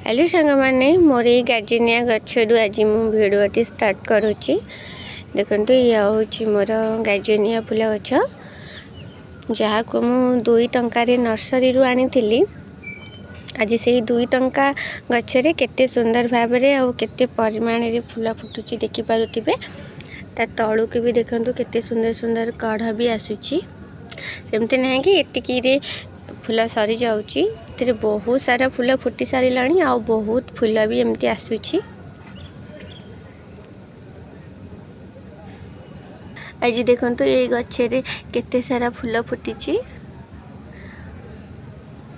Hello सांग मैंने मोर ये गार्जेनिया गचरू आज मु भिडियोटी स्टार्ट करुच्ची। देखो ये हूँ मोर गार्जेनिया फूल गछ जहाँ को मु 2 टंकार नर्सरी रू आनी आज से 2 टंका गचरे केते सुंदर भाव में केते परिमाण रे फूल फुटुची देखि पारुथिबे। ता तळु के भी देखंतु केते सुंदर सुंदर कढ़ भी आसुची। सेमती नहीं कि एतिकी रे फूल सरी जाउची, तेरे बहुत सारा फूल फुटी सारिलाणी आ बहुत फूल भी एमती आसुची। आज देखंतु ये गछरे केते सारा फूल फुटीची।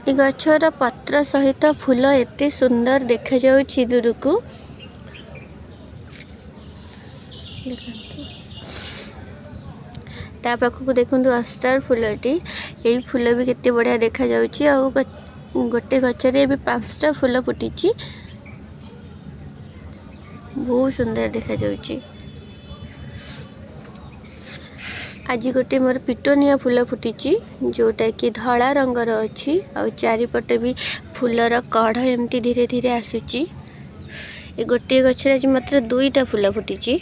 ये गछर पत्र सहित फूल एते सुंदर देखा जाउची दूर को। ता पाखक देखु अस्टार फूलटी यही फूल भी केते बढ़िया देखा जाउची। आ गोटे गछरे भी 5टा फूल फुटीची, बहुत सुंदर देखा जाउची। आज गोटे मोर पिटोनिया फूल फुटीची जोटा कि धला रंगर अच्छी आ चारिपटे भी फूलर कढ़ एमती धीरे धीरे आसुची। ए गोटे गछरे आज मात्र 2टा फूल फुटीची।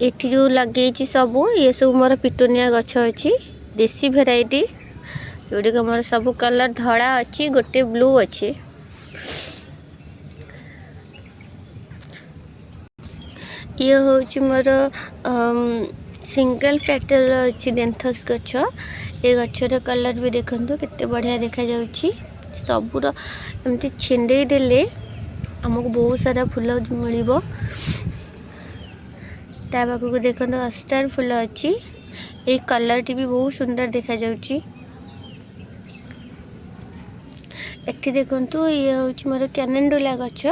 एठी जो लगे सबू ये सब मोर पिटोनिया गछ अच्छी देसी भेराइटी जोड़ी मोर सब कलर धड़ा अच्छी गोटे ब्लू अच्छी। ये हूँ मोर सिंगल पेटल अच्छी डेंथस गछ। ये गछर कलर भी देखंतु केते बढ़िया देखा जाउची। सबूर एमती छिंडे देले हमको बहुत सारा फूल मिलिबो। ता पाखक देखो अस्टार फूल अच्छी ये कलर टी भी बहुत सुंदर देखा जाउची। एठी देखंतु ये हूँ मोर कैनेंडुला गछ।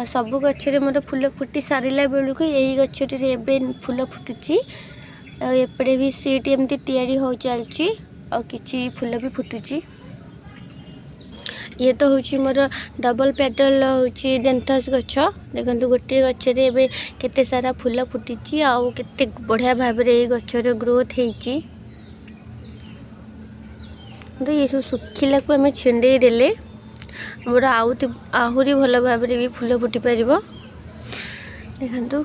सबु गछरे मोर फूल फुटी सारिला बेलू को यही गछरे एबे फूल फुटुची। एपड़े भी सीट एमती तैयारी हो चलची और किछि फूल भी फुटुची। ये तो हूँ मोर डबल पेटल हूँ डेंथस गछ। देखो गोटे गछरे एबे केते सारा फूल फुटीची आउ केते बढ़िया भाव में ये गछर ग्रोथ हेची। तो ये सब सुखिला को आम छिंडे देले मोर आहुरी भल भाव में भी फूल फुटी पारिबो। देखंतु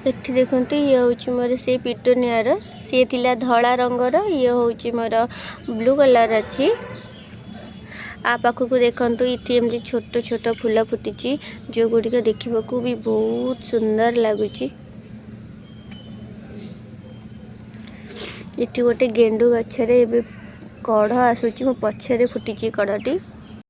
एठी देखंतु ये हूँ मोर से पिटोनियार सी थिला धला रंगर ये हूँ मोर ब्लू कलर अच्छी। आ पाखक देखंतु इति एमती छोट छोट फूल फुटीची जो गुड़िक देखा भी बहुत सुंदर लगुची। इति गोटे गेंडू गछरे एबे कढ़ आसुची मो पछरे फुटीची कढ़टी।